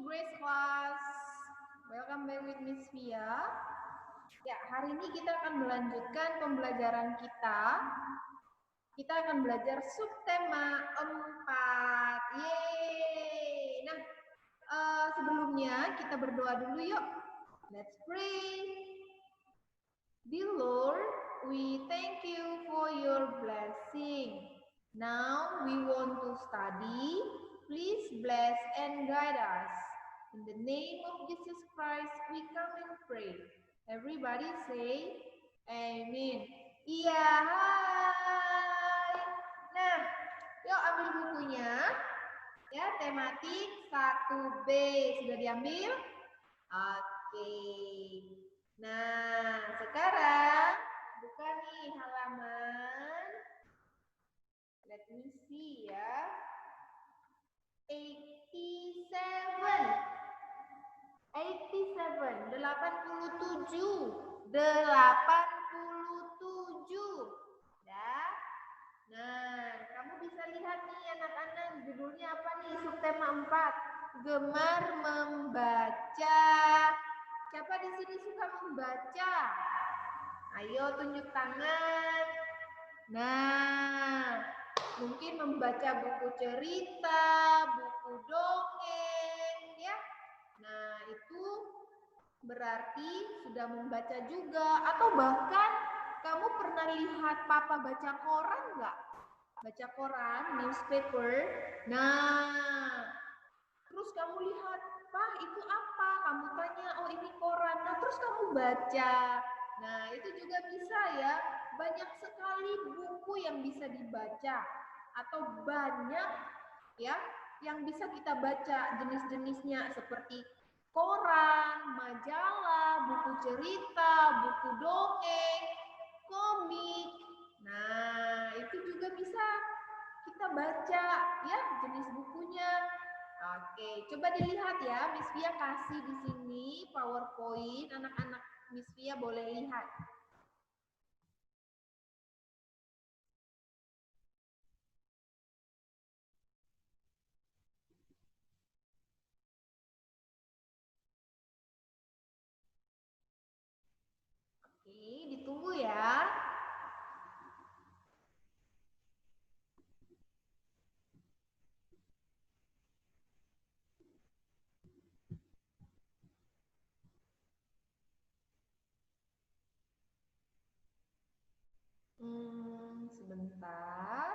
Grace Class. Welcome back with Miss Via. Ya, hari ini kita akan melanjutkan pembelajaran kita. Kita akan belajar subtema 4. Yeay! Nah, sebelumnya kita berdoa dulu yuk. Let's pray. Dear Lord, we thank you for your blessing. Now we want to study. Please bless and guide us. In the name of Jesus Christ, we come and pray. Everybody say, Amen. Iya, hai. Nah, yuk ambil bukunya. Ya, tematik 1B. Sudah diambil? Oke. Nah, sekarang buka nih halaman. Let me see ya. 87. 87. Ya. Nah, kamu bisa lihat nih anak-anak, judulnya apa nih? Subtema 4. Gemar membaca. Siapa di sini suka membaca? Ayo tunjuk tangan. Nah, mungkin membaca buku cerita, buku dongeng, ya. Nah, itu berarti sudah membaca juga. Atau bahkan kamu pernah lihat papa baca koran nggak? Baca koran, newspaper. Nah, terus kamu lihat, Pak, itu apa? Kamu tanya, oh ini koran. Nah, terus kamu baca. Nah, itu juga bisa ya. Banyak sekali buku yang bisa dibaca. Atau banyak ya yang bisa kita baca jenis-jenisnya seperti koran, majalah, buku cerita, buku dongeng, komik. Nah, itu juga bisa kita baca ya jenis bukunya. Oke, coba dilihat ya. Miss Via kasih di sini PowerPoint. Anak-anak Miss Via boleh lihat. Oke, ditunggu ya. Sebentar.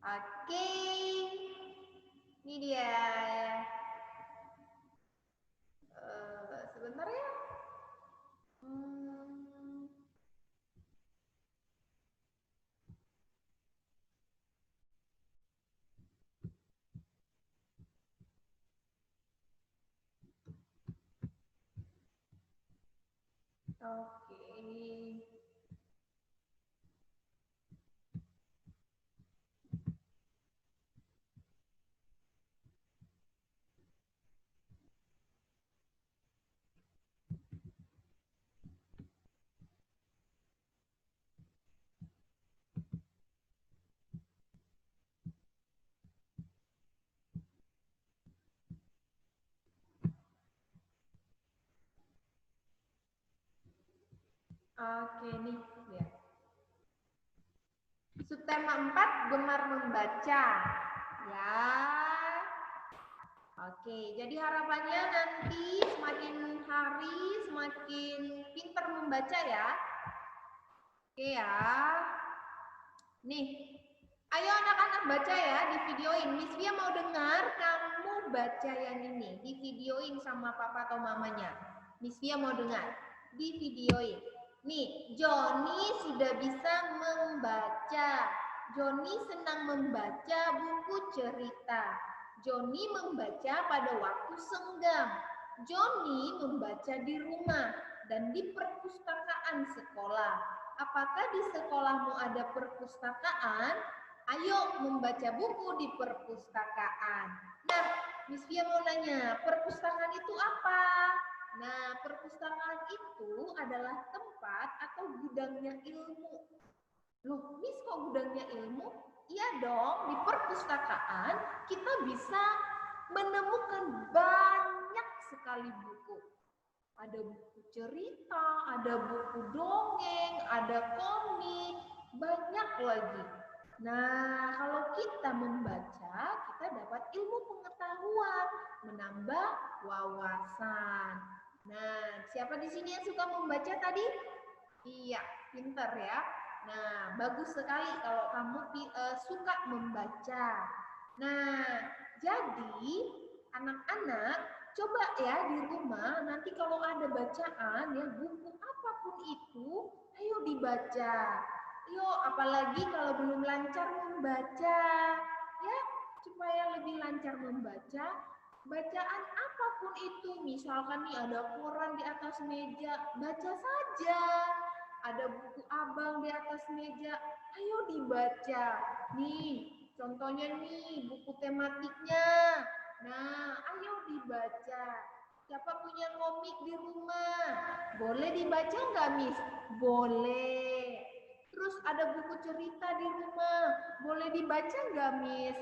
Oke, ini dia. Sebentar ya. Oke. Oke nih, ya. Subtema 4, gemar membaca. Ya. Oke, jadi harapannya nanti semakin hari semakin pintar membaca ya. Oke ya. Nih, ayo anak-anak baca ya, di videoin. Miss Via mau dengar kamu baca yang ini, di videoin sama papa atau mamanya. Miss Via mau dengar, di videoin. Nih, Joni sudah bisa membaca. Joni senang membaca buku cerita. Joni membaca pada waktu senggang. Joni membaca di rumah dan di perpustakaan sekolah. Apakah di sekolahmu ada perpustakaan? Ayo membaca buku di perpustakaan. Nah, Miss Via mau nanya, perpustakaan itu apa? Nah, perpustakaan itu adalah tempat atau gudangnya ilmu. Loh, Miss kok gudangnya ilmu? Iya dong, di perpustakaan kita bisa menemukan banyak sekali buku. Ada buku cerita, ada buku dongeng, ada komik, banyak lagi. Nah, kalau kita membaca, kita dapat ilmu pengetahuan, menambah wawasan. Nah, siapa di sini yang suka membaca tadi? Iya, pintar ya. Nah, bagus sekali kalau kamu suka membaca. Nah, jadi anak-anak coba ya di rumah nanti kalau ada bacaan ya buku apapun itu, ayo dibaca. Yo, apalagi kalau belum lancar membaca, ya supaya lebih lancar membaca, bacaan apapun itu, misalkan nih ada koran di atas meja, baca saja. Ada buku abang di atas meja, ayo dibaca. Nih, contohnya nih buku tematiknya. Nah, ayo dibaca. Siapa punya komik di rumah? Boleh dibaca nggak, Miss? Boleh. Terus ada buku cerita di rumah. Boleh dibaca nggak, Miss?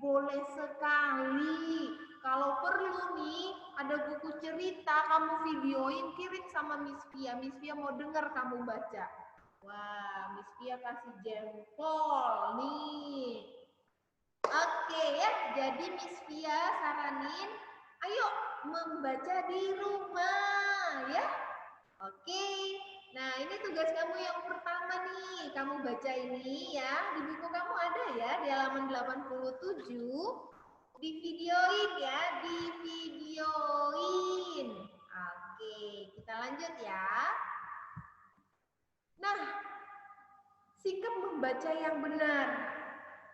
Boleh sekali. Kalau perlu nih, ada buku cerita, kamu videoin, kirim sama Miss Pia. Miss Pia mau dengar kamu baca. Wah, Miss Pia kasih jempol nih. Oke ya, jadi Miss Pia saranin, ayo membaca di rumah ya. Oke, nah ini tugas kamu yang pertama nih. Kamu baca ini ya, di buku kamu ada ya, di halaman 87. Di videoin ya, di videoin. Oke, kita lanjut ya. Nah, sikap membaca yang benar.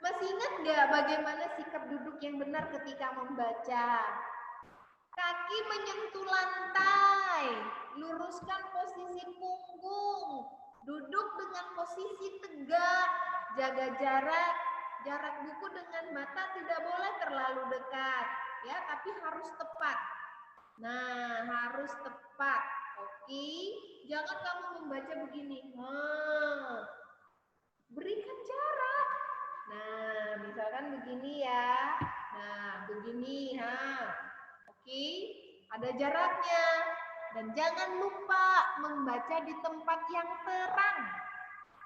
Masih ingat nggak bagaimana sikap duduk yang benar ketika membaca? Kaki menyentuh lantai, luruskan posisi punggung, duduk dengan posisi tegak, jaga jarak buku dengan mata tidak boleh terlalu dekat, ya, tapi harus tepat. Nah, harus tepat, oke? Jangan kamu membaca begini, berikan jarak. Nah, misalkan begini ya, nah begini, oke, ada jaraknya. Dan jangan lupa membaca di tempat yang terang.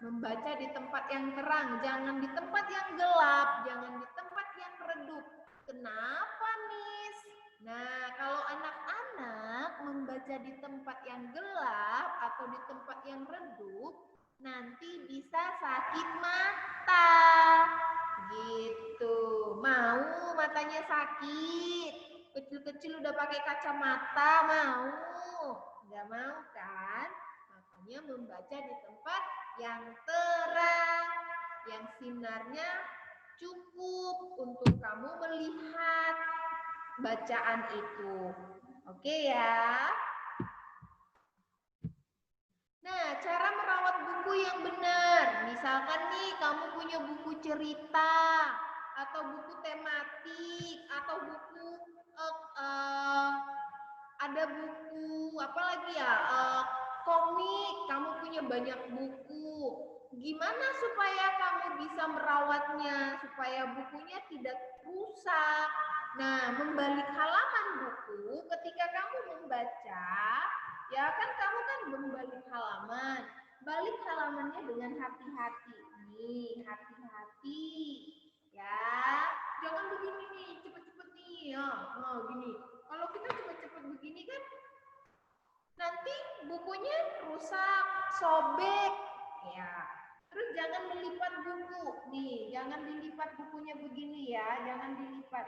Membaca di tempat yang terang, jangan di tempat yang gelap, jangan di tempat yang redup. Kenapa, Miss? Nah, kalau anak-anak membaca di tempat yang gelap atau di tempat yang redup, nanti bisa sakit mata. Gitu. Mau matanya sakit? Kecil-kecil udah pakai kacamata, mau? Nggak mau kan? Makanya membaca di tempat yang terang, yang sinarnya cukup untuk kamu melihat bacaan itu. Oke ya? Nah, cara merawat buku yang benar. Misalkan nih, kamu punya buku cerita, atau buku tematik, atau buku ada buku apa lagi ya, komik, kamu punya banyak buku. Gimana supaya kamu bisa merawatnya, supaya bukunya tidak rusak? Nah, membalik halaman buku ketika kamu membaca, ya kan kamu kan membalik halaman. Balik halamannya dengan hati-hati. Nih, hati-hati. Ya, jangan begini nih, cepet-cepet nih. Ya, gini. Kalau kita cepet-cepet begini kan nanti bukunya rusak, sobek, ya. Terus jangan melipat buku, nih, jangan dilipat bukunya begini ya, jangan dilipat,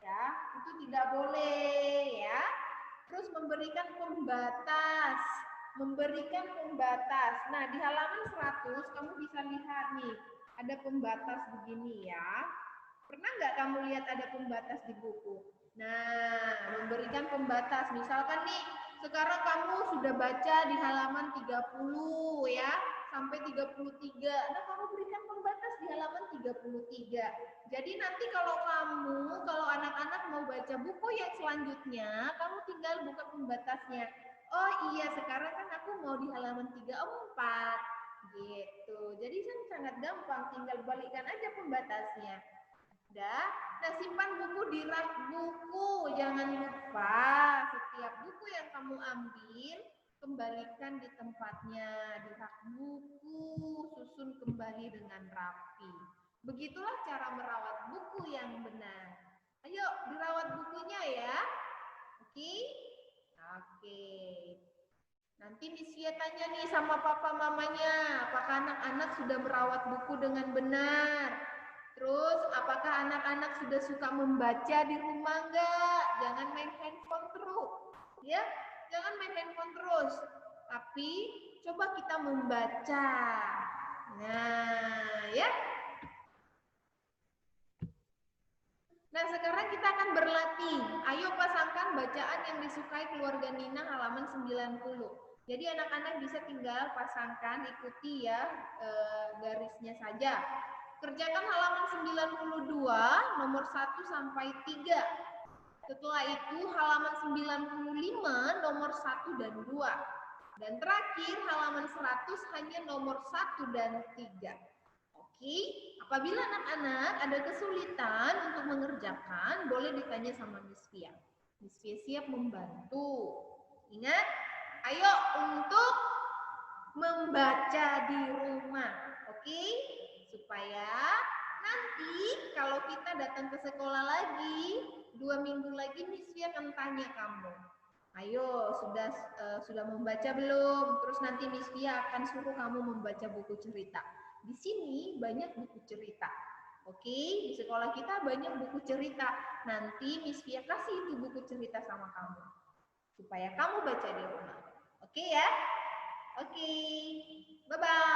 ya, itu tidak boleh, ya. Terus memberikan pembatas, Nah, di halaman 100 kamu bisa lihat nih, ada pembatas begini ya. Pernah nggak kamu lihat ada pembatas di buku? Nah, memberikan pembatas. Misalkan nih, sekarang kamu sudah baca di halaman 30 ya, sampai 33. Nah, kamu berikan pembatas di halaman 33. Jadi nanti kalau anak-anak mau baca buku yang selanjutnya, kamu tinggal buka pembatasnya. Oh iya, sekarang kan aku mau di halaman 34. Gitu. Jadi sangat gampang, tinggal balikkan aja pembatasnya. Udah. Nah, simpan buku di rak buku. Jangan lupa, setiap buku yang kamu ambil, kembalikan di tempatnya, di rak buku, susun kembali dengan rapi. Begitulah cara merawat buku yang benar. Ayo, dirawat bukunya ya. Oke? Oke. Nanti Miss Fia tanya nih sama papa mamanya, apakah anak-anak sudah merawat buku dengan benar? Terus, apakah anak-anak sudah suka membaca di rumah enggak? Jangan main handphone terus. Ya, jangan main handphone terus. Tapi, coba kita membaca. Nah, ya. Nah, sekarang kita akan berlatih. Ayo pasangkan bacaan yang disukai keluarga Nina halaman 90. Jadi anak-anak bisa tinggal pasangkan, ikuti ya garisnya saja. Kerjakan halaman 92, nomor 1 sampai 3. Setelah itu halaman 95, nomor 1 dan 2. Dan terakhir halaman 100 hanya nomor 1 dan 3. Oke, apabila anak-anak ada kesulitan untuk mengerjakan, boleh ditanya sama Miss Fia. Miss Fia siap membantu. Ingat, ayo untuk membaca di rumah. Oke, supaya nanti kalau kita datang ke sekolah lagi, 2 minggu lagi Miss Fia akan tanya kamu. Ayo, sudah membaca belum? Terus nanti Miss Fia akan suruh kamu membaca buku cerita. Di sini banyak buku cerita. Oke, di sekolah kita banyak buku cerita. Nanti Miss Fia kasih itu buku cerita sama kamu. Supaya kamu baca di rumah. Oke ya? Oke. Bye-bye.